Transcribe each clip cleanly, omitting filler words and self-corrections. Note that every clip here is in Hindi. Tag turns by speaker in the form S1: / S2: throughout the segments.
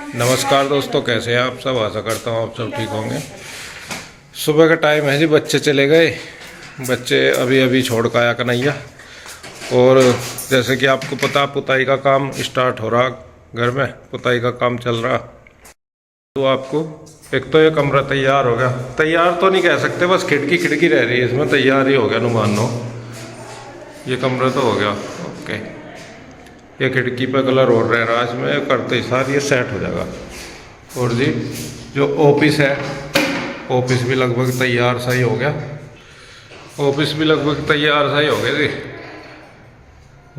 S1: नमस्कार दोस्तों, कैसे हैं आप सब। आशा करता हूँ आप सब ठीक होंगे। सुबह का टाइम है जी, बच्चे चले गए। बच्चे अभी अभी छोड़ के आया कन्हैया। और जैसे कि आपको पता, पुताई का काम स्टार्ट हो रहा, घर में पुताई का काम चल रहा। तो आपको एक तो ये कमरा तैयार हो गया, तैयार तो नहीं कह सकते, बस खिड़की खिड़की रह रही है, इसमें तैयार ही हो गया। नुमान लो, ये कमरा तो हो गया ओके। ये खिड़की पे कलर और रह रहा है, इसमें करते ही सार ये सेट हो जाएगा। और जी जो ऑफिस है, ऑफिस भी लगभग तैयार सा ही हो गया। ऑफिस भी लगभग तैयार सा ही हो गया जी।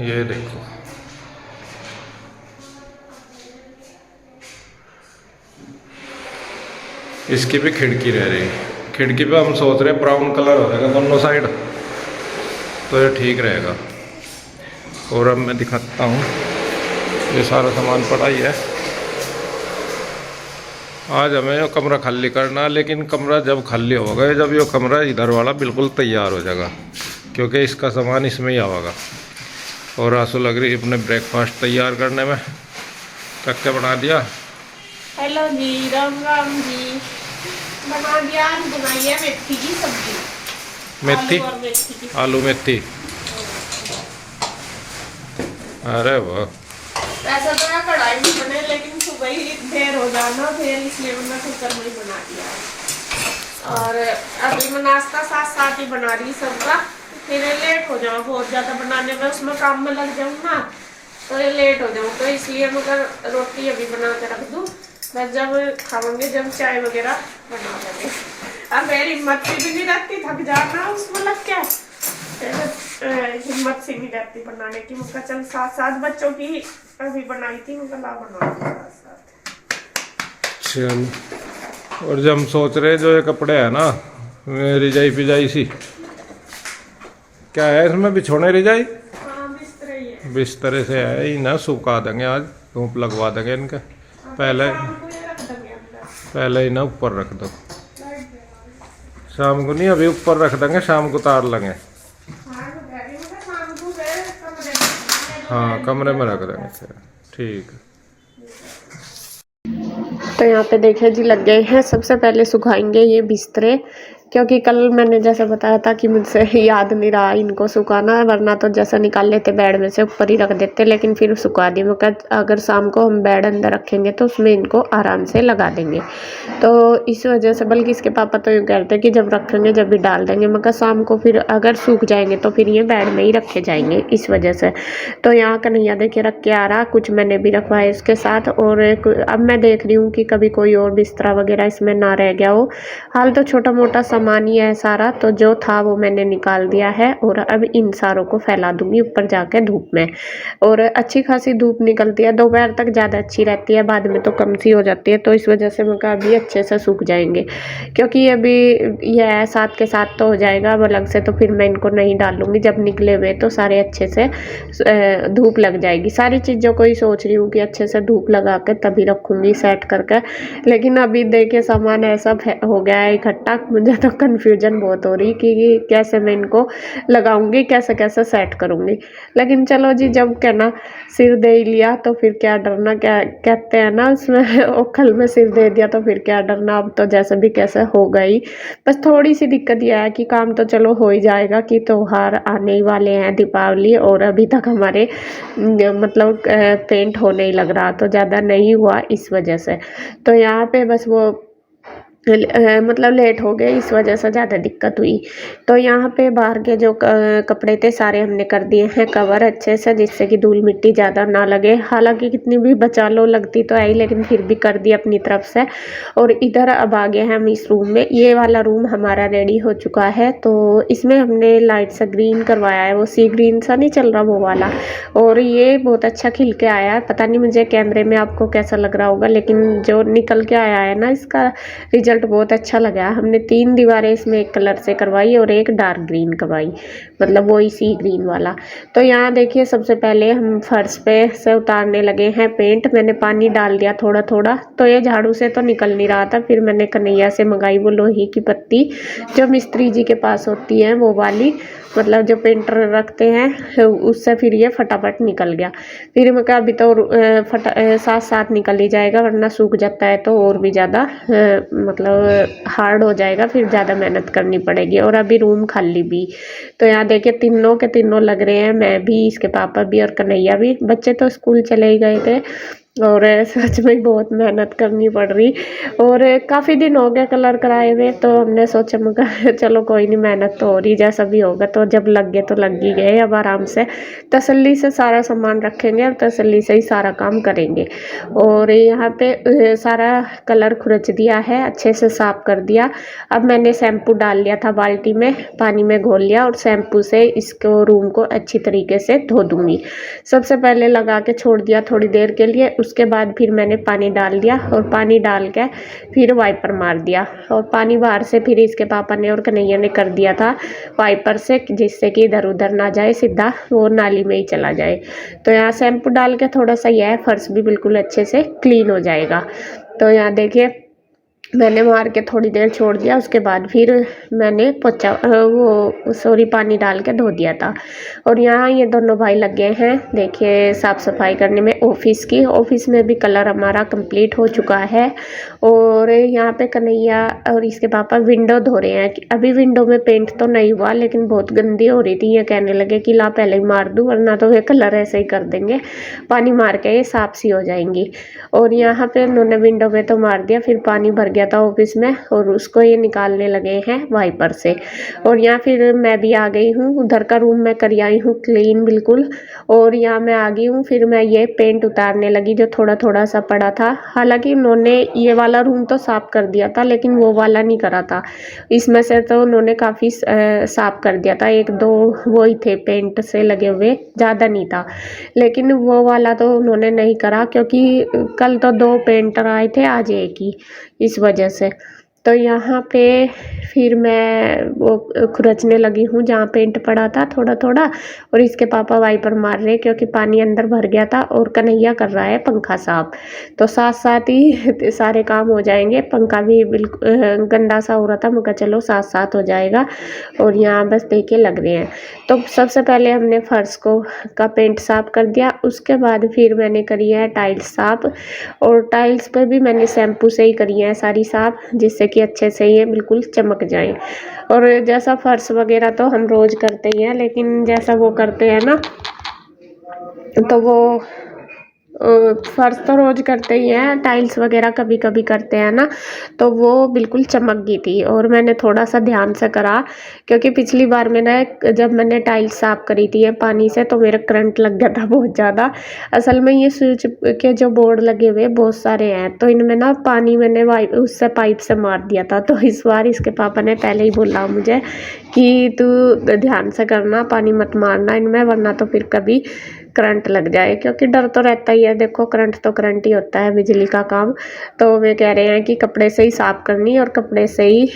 S1: ये देखो, इसकी भी खिड़की रह रही है। खिड़की पे हम सोच रहे हैं ब्राउन कलर हो जाएगा दोनों साइड, तो ये ठीक रहेगा। और अब मैं दिखाता हूँ, ये सारा सामान पड़ा ही है। आज हमें ये कमरा खाली करना, लेकिन कमरा जब खाली होगा, जब ये कमरा इधर वाला बिल्कुल तैयार हो जाएगा, क्योंकि इसका सामान इसमें ही आएगा। और आंसू लग रही अपने ब्रेकफास्ट तैयार करने में। क्या क्या बना दिया?
S2: हेलो जी, राम राम जी। बना दिया, आज बनाई है मेथी की सब्जी।
S1: मेथी,
S2: आलू और मेथी की।
S1: आलू मेथी। अरे वाह।
S2: वैसे तो मैं कढ़ाई में बने, लेकिन सुबह ही देर हो जाना, फिर इसलिए मैं कुकर में ही बना दिया। और अभी मैं नाश्ता साथ साथ ही बना रही सबका, फिर लेट हो जाऊँ बहुत ज़्यादा बनाने में, उसमें काम में लग जाऊँ ना, तो ये लेट हो जाऊँ। तो इसलिए मगर रोटी अभी बना के रख दूँ, बस जब खाऊंगे, जब चाय वगैरह बना देंगे। अब मेरी हिम्मत भी नहीं रहती, थक जाना उसमें लग के, हिम्मत से नहीं रहती बनाने की। मुझे चल साथ साथ बच्चों की अभी बनाई थी, मुझे ला बना साथ साथ।
S1: चल, और जब हम सोच रहे जो ये कपड़े है ना, रिजाई पिजाई सी, क्या है इसमें बिछोने रिजाई?
S2: हाँ, बिस्तरे ही है।
S1: बिस्तरे से है ही ना, सुखा देंगे आज, धूप लगवा देंगे इनके। पहले पहले ही ना ऊपर रख दो, शाम को नहीं, अभी ऊपर रख देंगे, शाम को उतार लेंगे। हाँ, कमरे में रख देंगे फिर, ठीक है।
S2: तो यहाँ पे देखिए जी, लग गए हैं। सबसे पहले सुखाएंगे ये बिस्तरे, क्योंकि कल मैंने जैसे बताया था कि मुझसे याद नहीं रहा इनको सुखाना, वरना तो जैसा निकाल लेते बेड में से, ऊपर ही रख देते, लेकिन फिर सुखा दिए। मैं कहा अगर शाम को हम बेड अंदर रखेंगे तो उसमें इनको आराम से लगा देंगे। तो इस वजह से, बल्कि इसके पापा तो यूँ कहते हैं कि जब रखेंगे जब भी डाल देंगे। मैं कहा शाम को फिर अगर सूख जाएंगे तो फिर ये बेड में ही रखे जाएंगे, इस वजह से। तो यहाँ कन्हैया देखिए रख के आ रहा, कुछ मैंने भी रखवाया इसके साथ। और अब मैं देख रही हूँ कि कभी कोई और बिस्तरा वगैरह इसमें ना रह गया हो। हाल तो छोटा मोटा सामान ही है सारा, तो जो था वो मैंने निकाल दिया है। और अब इन सारों को फैला दूंगी ऊपर जाके धूप में। और अच्छी खासी धूप निकलती है, दोपहर तक ज़्यादा अच्छी रहती है, बाद में तो कम सी हो जाती है। तो इस वजह से मैं कहा अभी अच्छे से सूख जाएंगे, क्योंकि अभी यह है साथ के साथ तो हो जाएगा। अब अलग से तो फिर मैं इनको नहीं डालूंगी, जब निकले हुए तो सारे अच्छे से धूप लग जाएगी। सारी चीज़ों को ही सोच रही हूँ कि अच्छे से धूप लगा कर तभी रखूँगी सेट करके। लेकिन अभी देखिए सामान ऐसा हो गया है इकट्ठा, मुझे तो कन्फ्यूजन बहुत हो रही कि कैसे मैं इनको लगाऊंगी, कैसे कैसे सेट करूँगी। लेकिन चलो जी, जब कहना सिर दे ही लिया तो फिर क्या डरना, क्या कहते हैं ना उसमें, ओखल में सिर दे दिया तो फिर क्या डरना। अब तो जैसे भी कैसे हो गई। बस थोड़ी सी दिक्कत यह है कि काम तो चलो हो ही जाएगा, कि त्योहार आने ही वाले हैं, दीपावली, और अभी तक हमारे मतलब पेंट होने ही लग रहा, तो ज़्यादा नहीं हुआ इस वजह से। तो यहाँ पे बस वो मतलब लेट हो गए, इस वजह से ज़्यादा दिक्कत हुई। तो यहाँ पे बाहर के जो कपड़े थे सारे हमने कर दिए हैं कवर अच्छे से, जिससे कि धूल मिट्टी ज़्यादा ना लगे। हालांकि कितनी भी बचा लो लगती तो है ही, लेकिन फिर भी कर दी अपनी तरफ से। और इधर अब आ गए हैं हम इस रूम में। ये वाला रूम हमारा रेडी हो चुका है, तो इसमें हमने लाइट सा ग्रीन करवाया है, वो सी ग्रीन सा नहीं चल रहा वो वाला। और ये बहुत अच्छा खिल के आया है। पता नहीं मुझे कैमरे में आपको कैसा लग रहा होगा, लेकिन जो निकल के आया है ना, इसका रिजल्ट रिजल्ट बहुत अच्छा लगा। हमने 3 दीवारें इसमें एक कलर से करवाई और एक डार्क ग्रीन करवाई, मतलब वो इसी ग्रीन वाला। तो यहाँ देखिए सबसे पहले हम फर्श पे से उतारने लगे हैं पेंट। मैंने पानी डाल दिया थोड़ा थोड़ा, तो ये झाड़ू से तो निकल नहीं रहा था। फिर मैंने कन्हैया से मंगाई वो लोहे की पत्ती जो मिस्त्री जी के पास होती है, वो वाली, मतलब जो पेंटर रखते हैं, उससे फिर ये फटाफट निकल गया। फिर मैं कहा अभी तो साथ साथ निकल ही जाएगा, वरना सूख जाता है तो और भी ज़्यादा मतलब हार्ड हो जाएगा, फिर ज़्यादा मेहनत करनी पड़ेगी। और अभी रूम खाली भी। तो यहाँ देखिए तीनों के तीनों लग रहे हैं, मैं भी, इसके पापा भी और कन्हैया भी। बच्चे तो स्कूल चले ही गए थे और सच में बहुत मेहनत करनी पड़ रही। और काफ़ी दिन हो गया कलर कराए हुए, तो हमने सोचा मगर चलो कोई नहीं, मेहनत तो हो रही, जैसा भी होगा। तो जब लग गए तो लग ही गए। अब आराम से तसल्ली से सारा सामान रखेंगे और तसल्ली से ही सारा काम करेंगे। और यहाँ पे सारा कलर खुरच दिया है, अच्छे से साफ कर दिया। अब मैंने शैम्पू डाल लिया था बाल्टी में, पानी में घोल लिया और शैम्पू से इसको रूम को अच्छी तरीके से धो दूँगी। सबसे पहले लगा के छोड़ दिया थोड़ी देर के लिए, उसके बाद फिर मैंने पानी डाल दिया और पानी डाल के फिर वाइपर मार दिया। और पानी बाहर से फिर इसके पापा ने और कन्हैया ने कर दिया था वाइपर से, जिससे कि इधर उधर ना जाए, सीधा वो नाली में ही चला जाए। तो यहाँ शैम्पू डाल के थोड़ा सा यह फर्श भी बिल्कुल अच्छे से क्लीन हो जाएगा। तो यहाँ देखिए मैंने मार के थोड़ी देर छोड़ दिया, उसके बाद फिर मैंने पानी डाल के धो दिया था। और यहाँ ये दोनों भाई लग गए हैं देखिए साफ़ सफाई करने में ऑफिस की। ऑफिस में भी कलर हमारा कंप्लीट हो चुका है। और यहाँ पे कन्हैया और इसके पापा विंडो धो रहे हैं। अभी विंडो में पेंट तो नहीं हुआ, लेकिन बहुत गंदी हो रही थी। ये कहने लगे कि ला पहले ही मार दूँ, वरना तो वे कलर ऐसे ही कर देंगे, पानी मार के ये साफ सी हो जाएंगी। और यहाँ पे उन्होंने विंडो में तो मार दिया, फिर पानी भर गया था ऑफिस में और उसको ये निकालने लगे हैं वाइपर से। और यहाँ फिर मैं भी आ गई हूँ, उधर का रूम मैं कर आई हूँ क्लीन बिल्कुल। और यहाँ मैं आ गई हूँ, फिर मैं ये पेंट उतारने लगी जो थोड़ा थोड़ा सा पड़ा था। हालांकि उन्होंने ये वाला रूम तो साफ कर दिया था, लेकिन वो वाला नहीं करा था। इसमें से तो उन्होंने काफ़ी साफ कर दिया था, 1-2 वो ही थे पेंट से लगे हुए, ज़्यादा नहीं था। लेकिन वो वाला तो उन्होंने नहीं करा, क्योंकि कल तो 2 पेंटर आए थे, आज एक ही, इस वजह से। तो यहाँ पे फिर मैं वो खुरचने लगी हूँ जहाँ पेंट पड़ा था थोड़ा थोड़ा। और इसके पापा वाइपर मार रहे क्योंकि पानी अंदर भर गया था। और कन्हैया कर रहा है पंखा साफ। तो साथ साथ ही सारे काम हो जाएंगे। पंखा भी बिल्कुल गंदा सा हो रहा था, मगर चलो साथ साथ हो जाएगा। और यहाँ बस देखिए लग रहे हैं। तो सबसे पहले हमने फर्श का पेंट साफ कर दिया, उसके बाद फिर मैंने करी है टाइल्स साफ। और टाइल्स पे भी मैंने शैम्पू से ही करी है सारी साफ, जिससे कि अच्छे से ये बिल्कुल चमक जाए। और जैसा फर्श वगैरह तो हम रोज़ करते ही हैं, लेकिन जैसा वो करते हैं ना, तो वो फर्श तो रोज़ करते ही हैं, टाइल्स वगैरह कभी कभी करते हैं ना, तो वो बिल्कुल चमक गई थी। और मैंने थोड़ा सा ध्यान से करा, क्योंकि पिछली बार मैंने जब मैंने टाइल्स साफ़ करी थी पानी से, तो मेरा करंट लग गया था बहुत ज़्यादा। असल में ये स्विच के जो बोर्ड लगे हुए बहुत सारे हैं, तो इनमें ना पानी मैंने उससे पाइप से मार दिया था। तो इस बार इसके पापा ने पहले ही बोला मुझे कि तू ध्यान से करना, पानी मत मारना इनमें, वरना तो फिर कभी करंट लग जाए। क्योंकि डर तो रहता ही है, देखो करंट तो करंट ही होता है, बिजली का काम। तो वे कह रहे हैं कि कपड़े से ही साफ़ करनी और कपड़े से ही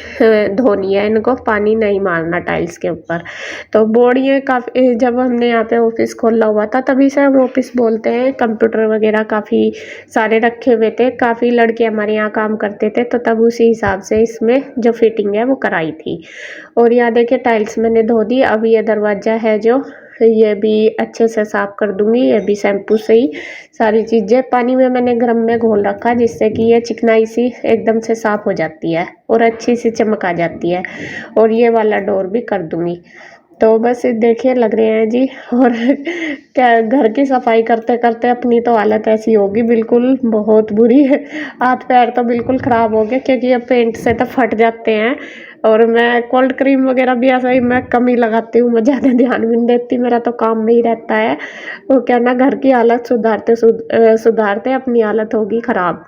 S2: धोनी है, इनको पानी नहीं मारना टाइल्स के ऊपर। तो बोर्ड ये काफ़ी, जब हमने यहाँ पे ऑफिस खोला हुआ था तभी से हम ऑफिस बोलते हैं। कंप्यूटर वगैरह काफ़ी सारे रखे हुए थे, काफ़ी लड़के हमारे यहाँ काम करते थे, तो तब उसी हिसाब से इसमें जो फिटिंग है वो कराई थी। और यहाँ देखिए टाइल्स मैंने धो दी। अब ये दरवाज़ा है जो, ये भी अच्छे से साफ़ कर दूंगी, ये भी शैम्पू से ही सारी चीज़ें। पानी में मैंने गर्म में घोल रखा, जिससे कि ये चिकनाई सी एकदम से साफ़ हो जाती है और अच्छी सी चमक आ जाती है। और ये वाला डोर भी कर दूंगी। तो बस देखिए लग रहे हैं जी। और क्या घर की सफाई करते करते अपनी तो हालत ऐसी होगी बिल्कुल बहुत बुरी है, हाथ पैर तो बिल्कुल ख़राब हो गए, क्योंकि अब पेंट से तो फट जाते हैं। और मैं कोल्ड क्रीम वगैरह भी ऐसा ही मैं कम ही लगाती हूँ, मैं ज़्यादा ध्यान भी नहीं देती, मेरा तो काम में ही रहता है। वो क्या ना, घर की हालत सुधारते अपनी हालत होगी ख़राब।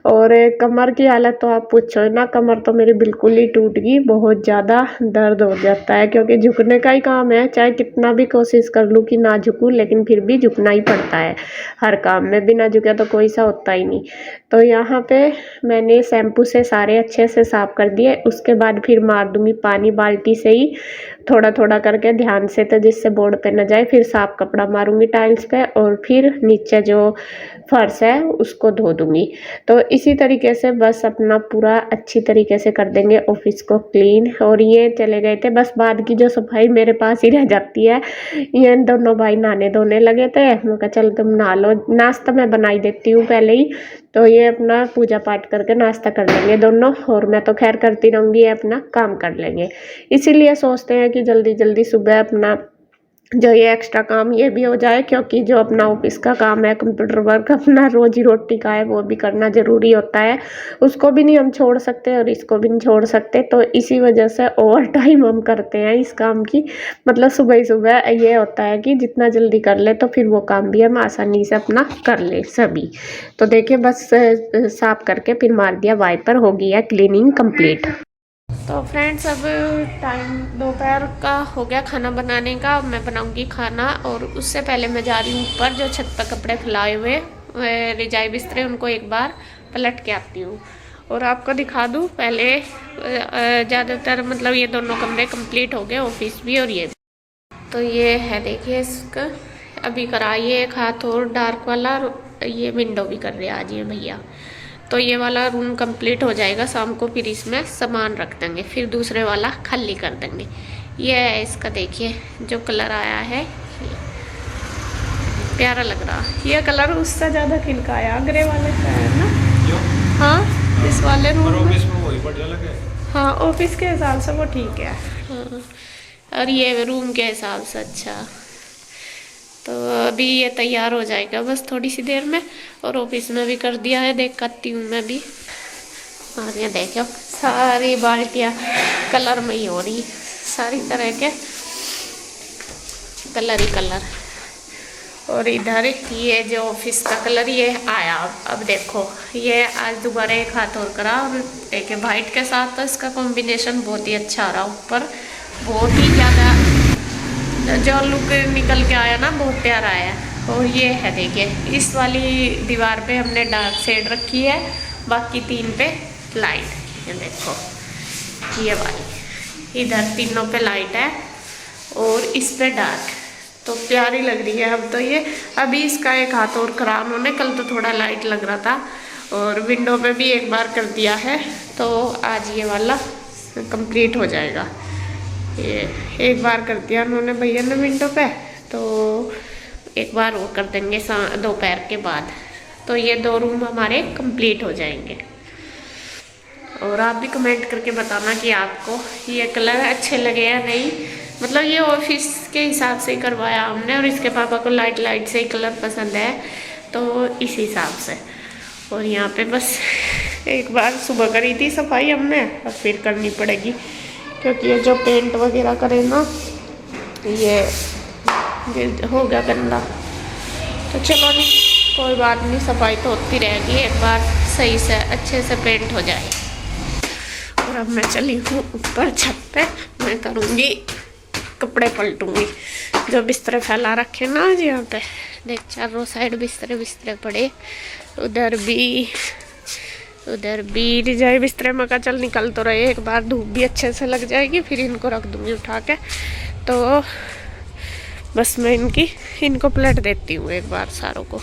S2: और कमर की हालत तो आप पूछो ना, कमर तो मेरी बिल्कुल ही टूट गई, बहुत ज़्यादा दर्द हो जाता है, क्योंकि झुकने का ही काम है, चाहे कितना भी कोशिश कर लूँ कि ना झुकूँ, लेकिन फिर भी झुकना ही पड़ता है हर काम में, बिना झुके तो कोई सा होता ही नहीं। तो यहाँ पे मैंने शैम्पू से सारे अच्छे से साफ़ कर दिए, उसके बाद फिर मार दूँगी पानी बाल्टी से ही, थोड़ा थोड़ा करके ध्यान से, तो जिससे बोर्ड पे न जाए। फिर साफ कपड़ा मारूंगी टाइल्स पे, और फिर नीचे जो फर्श है उसको धो दूंगी। तो इसी तरीके से बस अपना पूरा अच्छी तरीके से कर देंगे ऑफिस को क्लीन। और ये चले गए थे, बस बाद की जो सफाई मेरे पास ही रह जाती है। ये दोनों भाई नहाने धोने लगे थे, मैं कहा चल तुम नहा लो, नाश्ता मैं बनाई देती हूँ पहले ही, तो ये अपना पूजा पाठ करके नाश्ता कर लेंगे दोनों, और मैं तो खैर करती रहूँगी, अपना काम कर लेंगे। इसीलिए सोचते हैं कि जल्दी जल्दी सुबह अपना जो ये एक्स्ट्रा काम ये भी हो जाए, क्योंकि जो अपना ऑफिस का काम है, कंप्यूटर वर्क अपना रोजी रोटी का है, वो भी करना ज़रूरी होता है, उसको भी नहीं हम छोड़ सकते और इसको भी नहीं छोड़ सकते। तो इसी वजह से ओवर टाइम हम करते हैं इस काम की, मतलब सुबह ही सुबह ये होता है कि जितना जल्दी कर ले तो फिर वो काम भी हम आसानी से अपना कर ले सभी। तो देखिए बस साफ करके फिर मार दिया वाइपर, हो गई है क्लीनिंग कंप्लीट। तो फ्रेंड्स अब टाइम दोपहर का हो गया खाना बनाने का, मैं बनाऊंगी खाना। और उससे पहले मैं जा रही हूँ ऊपर, जो छत पर कपड़े फैलाए हुए रजाई बिस्तरे, उनको एक बार पलट के आती हूँ। और आपको दिखा दूँ पहले, ज़्यादातर मतलब ये दोनों कमरे कंप्लीट हो गए, ऑफिस भी और ये भी। तो ये है देखिए, इसका अभी कराइए एक हाथ और डार्क वाला, ये विंडो भी कर रहे हैं आज ये भैया। तो ये वाला रूम कंप्लीट हो जाएगा शाम को, फिर इसमें सामान रख देंगे, फिर दूसरे वाला खाली कर देंगे। ये है इसका, देखिए जो कलर आया है, प्यारा लग रहा। ये कलर उससे ज़्यादा खिलका आया ग्रे वाले का है ना। हाँ इस वाले रूम में वही बढ़िया लगे। हाँ ऑफिस के हिसाब से वो ठीक है। हाँ और ये रूम के हिसाब से अच्छा। तो अभी ये तैयार हो जाएगा बस थोड़ी सी देर में। और ऑफिस में भी कर दिया है, देख करती हूँ मैं भी। और ये देखो सारी बाल्टियाँ कलर में ही हो रही, सारी तरह के कलर ही कलर। और इधर ये जो ऑफिस का कलर ये आया, अब देखो ये आज दोबारा एक हाथ और करा, और एक वाइट के साथ तो इसका कॉम्बिनेशन बहुत ही अच्छा आ रहा, ऊपर बहुत ही ज़्यादा जो लुक निकल के आया ना, बहुत प्यारा आया। और ये है देखिए, इस वाली दीवार पे हमने डार्क शेड रखी है, बाकी तीन पे लाइट। ये देखो ये वाली, इधर तीनों पे लाइट है और इस पे डार्क, तो प्यारी लग रही है। अब तो ये अभी इसका एक हाथ और करा उन्होंने, कल तो थोड़ा लाइट लग रहा था। और विंडो पे भी एक बार कर दिया है, तो आज ये वाला कंप्लीट हो जाएगा। ये एक बार कर दिया उन्होंने भैया ने विंडो पे, तो एक बार वो कर देंगे दोपहर के बाद। तो ये दो रूम हमारे कंप्लीट हो जाएंगे। और आप भी कमेंट करके बताना कि आपको ये कलर अच्छे लगे या नहीं। मतलब ये ऑफिस के हिसाब से ही करवाया हमने, और इसके पापा को लाइट लाइट से ही कलर पसंद है, तो इस हिसाब से। और यहाँ पे बस एक बार सुबह करी थी सफाई हमने, और फिर करनी पड़ेगी, क्योंकि ये जो पेंट वगैरह करे ना, ये हो गया गंदा। तो चलो नहीं, कोई बात नहीं, सफाई तो होती रहेगी, एक बार सही से अच्छे से पेंट हो जाए। और अब मैं चली हूँ ऊपर छत पे, मैं करूँगी कपड़े पलटूँगी, जो बिस्तर फैला रखे ना आज यहाँ पे, देख चारों साइड बिस्तरे पड़े, उधर भी रजाई बिस्तरे में का चल निकल तो रहे, एक बार धूप भी अच्छे से लग जाएगी, फिर इनको रख दूँगी उठा के। तो बस मैं इनको पलट देती हूँ एक बार सारों को,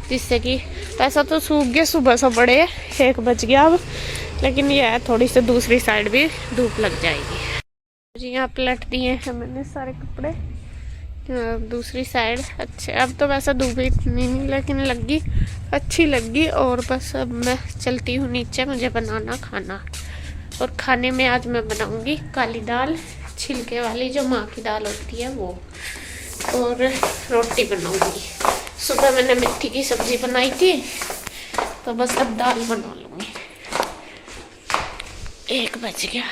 S2: जिससे कि ऐसा तो सूख गए सुबह से बड़े, 1 बज गया अब, लेकिन ये है थोड़ी सी दूसरी साइड भी धूप लग जाएगी। जी यहाँ पलट दिए हैं मैंने सारे कपड़े दूसरी साइड। अच्छे, अब तो वैसा धूप इतनी नहीं, लेकिन लगी अच्छी लगी। और बस अब मैं चलती हूँ नीचे, मुझे बनाना खाना। और खाने में आज मैं बनाऊँगी काली दाल, छिलके वाली जो माँ की दाल होती है वो, और रोटी बनाऊँगी। सुबह मैंने मिट्टी की सब्ज़ी बनाई थी, तो बस अब दाल बना लूँगी। 1 बज गया।